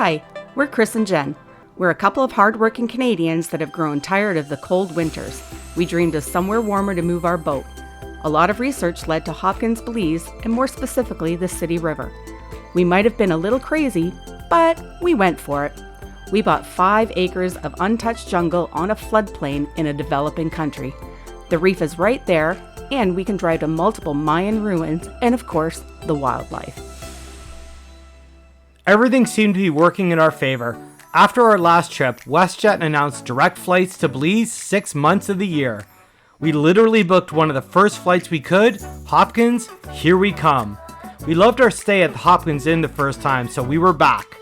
Hi, we're Chris and Jen. We're a couple of hard-working Canadians that have grown tired of the cold winters. We dreamed of somewhere warmer to move our boat. A lot of research led to Hopkins, Belize, and more specifically, the City River. We might have been a little crazy, but we went for it. We bought 5 acres of untouched jungle on a floodplain in a developing country. The reef is right there, and we can drive to multiple Mayan ruins and, of course, the wildlife. Everything seemed to be working in our favor. After our last trip, WestJet announced direct flights to Belize 6 months of the year. We literally booked one of the first flights we could. Hopkins, here we come. We loved our stay at the Hopkins Inn the first time, so we were back.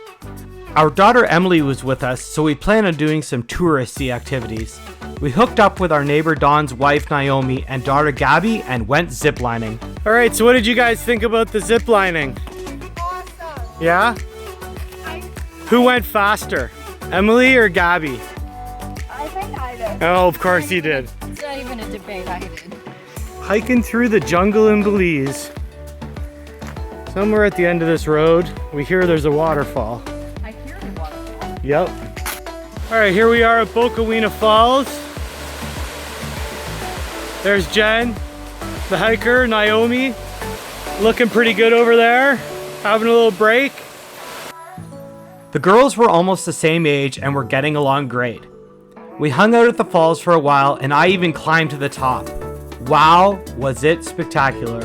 Our daughter Emily was with us, so we planned on doing some touristy activities. We hooked up with our neighbor Don's wife Naomi and daughter Gabby and went ziplining. Alright, so what did you guys think about the ziplining? Awesome. Yeah? Who went faster? Emily or Gabby? I think I did. Oh, of course you did. It's not even a debate, I did. Hiking through the jungle in Belize. Somewhere at the end of this road, we hear there's a waterfall. I hear the waterfall. Yep. Alright, here we are at Bokawina Falls. There's Jen, the hiker, Naomi. Looking pretty good over there. Having a little break. The girls were almost the same age and were getting along great. We hung out at the falls for a while and I even climbed to the top. Wow, was it spectacular.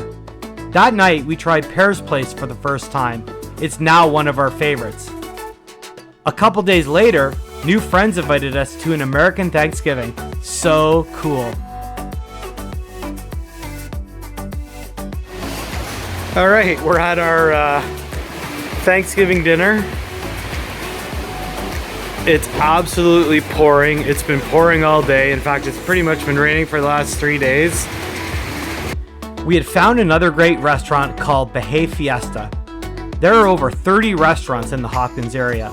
That night we tried Pear's Place for the first time. It's now one of our favorites. A couple days later, new friends invited us to an American Thanksgiving. So cool. All right, we're at our Thanksgiving dinner. It's absolutely pouring. It's been pouring all day. In fact, it's pretty much been raining for the last 3 days. We had found another great restaurant called Bahay Fiesta. There are over 30 restaurants in the Hopkins area,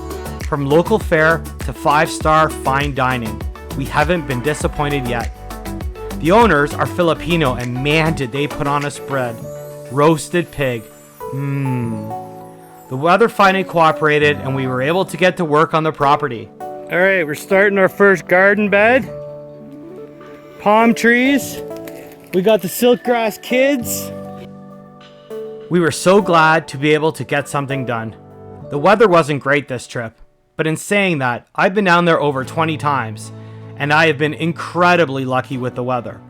from local fare to 5-star fine dining. We haven't been disappointed yet. The owners are Filipino and man did they put on a spread. Roasted pig. The weather finally cooperated and we were able to get to work on the property. All right, we're starting our first garden bed. Palm trees. We got the silkgrass kids. We were so glad to be able to get something done. The weather wasn't great this trip, but in saying that, I've been down there over 20 times and I have been incredibly lucky with the weather.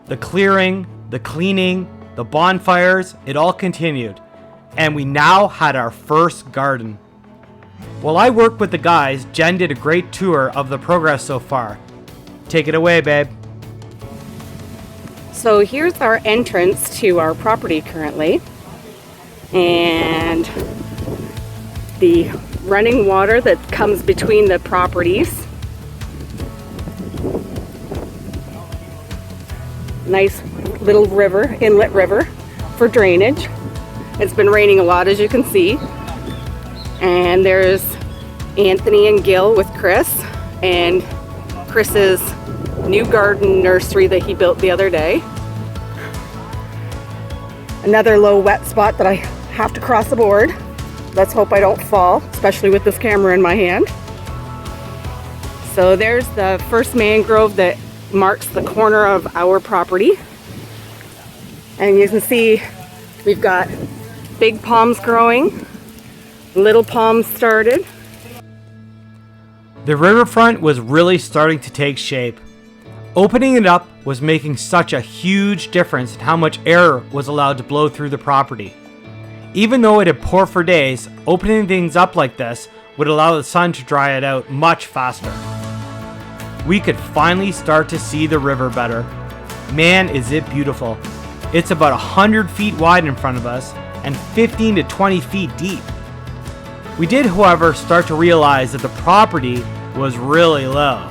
The clearing, the cleaning, the bonfires, it all continued. And we now had our first garden. While I worked with the guys, Jen did a great tour of the progress so far. Take it away, babe. So here's our entrance to our property currently. And the running water that comes between the properties. Nice little river, inlet river for drainage. It's been raining a lot, as you can see. And there's Anthony and Gil with Chris and Chris's new garden nursery that he built the other day. Another low wet spot that I have to cross the board. Let's hope I don't fall, especially with this camera in my hand. So there's the first mangrove that marks the corner of our property. And you can see we've got big palms growing, little palms started. The riverfront was really starting to take shape. Opening it up was making such a huge difference in how much air was allowed to blow through the property. Even though it had poured for days, opening things up like this would allow the sun to dry it out much faster. We could finally start to see the river better. Man, is it beautiful. It's about 100 feet wide in front of us and 15 to 20 feet deep. We did, however, start to realize that the property was really low.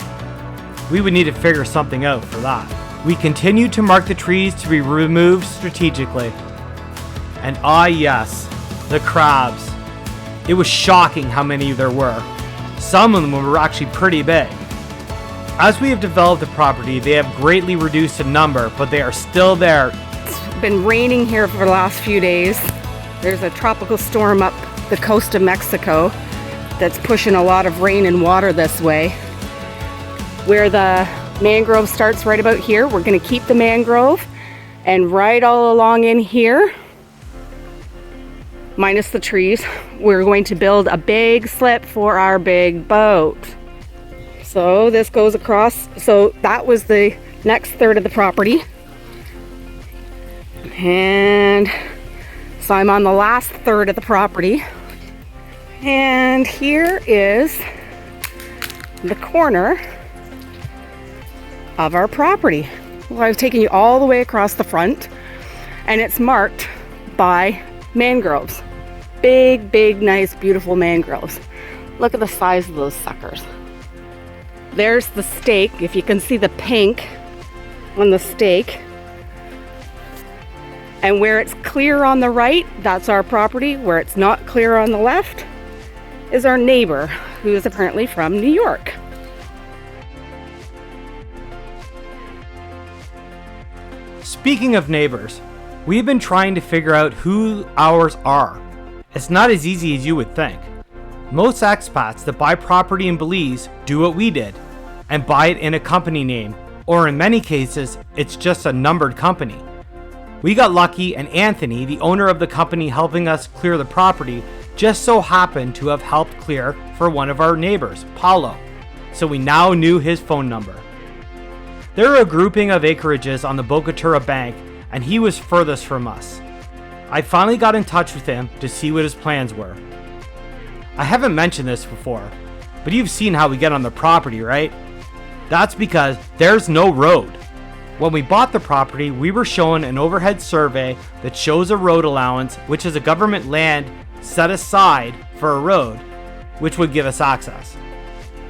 We would need to figure something out for that. We continued to mark the trees to be removed strategically. And yes, the crabs. It was shocking how many there were. Some of them were actually pretty big. As we have developed the property, they have greatly reduced in number, but they are still there. It's been raining here for the last few days. There's a tropical storm up the coast of Mexico that's pushing a lot of rain and water this way. Where the mangrove starts right about here, we're going to keep the mangrove, and right all along in here, minus the trees, we're going to build a big slip for our big boat. So this goes across, so that was the next third of the property. And so I'm on the last third of the property. And here is the corner of our property. Well, I've taken you all the way across the front, and it's marked by mangroves. Big, big, nice, beautiful mangroves. Look at the size of those suckers. There's the stake, if you can see the pink on the stake. And where it's clear on the right, that's our property. Where it's not clear on the left is our neighbor, who is apparently from New York. Speaking of neighbors, we've been trying to figure out who ours are. It's not as easy as you would think. Most expats that buy property in Belize do what we did and buy it in a company name, or in many cases, it's just a numbered company. We got lucky, and Anthony, the owner of the company helping us clear the property, just so happened to have helped clear for one of our neighbors, Paulo, so we now knew his phone number. There were a grouping of acreages on the Bocatura bank, and he was furthest from us. I finally got in touch with him to see what his plans were. I haven't mentioned this before, but you've seen how we get on the property, right? That's because there's no road. When we bought the property, we were shown an overhead survey that shows a road allowance, which is a government land set aside for a road, which would give us access.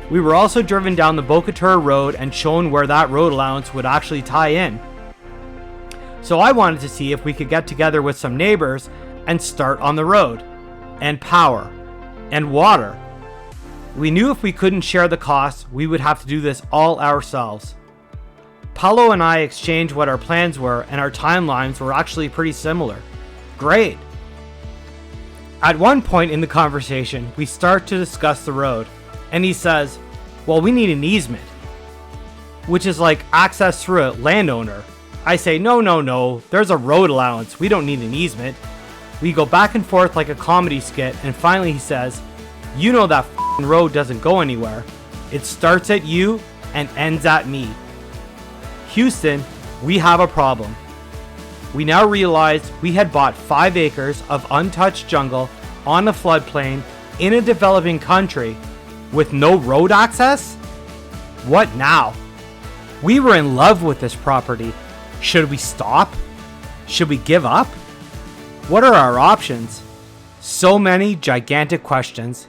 We were also driven down the Bocatura Road and shown where that road allowance would actually tie in. So I wanted to see if we could get together with some neighbors and start on the road, and power, and water. We knew if we couldn't share the costs, we would have to do this all ourselves. Paulo and I exchanged what our plans were, and our timelines were actually pretty similar. Great! At one point in the conversation, we start to discuss the road, and he says, well, we need an easement, which is like access through a landowner. I say, no, there's a road allowance, we don't need an easement. We go back and forth like a comedy skit, and finally he says, you know that f***ing road doesn't go anywhere. It starts at you and ends at me. Houston, we have a problem. We now realized we had bought 5 acres of untouched jungle on a floodplain in a developing country with no road access? What now? We were in love with this property. Should we stop? Should we give up? What are our options? So many gigantic questions.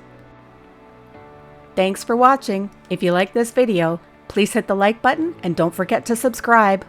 Thanks for watching. If you like this video, please hit the like button and don't forget to subscribe.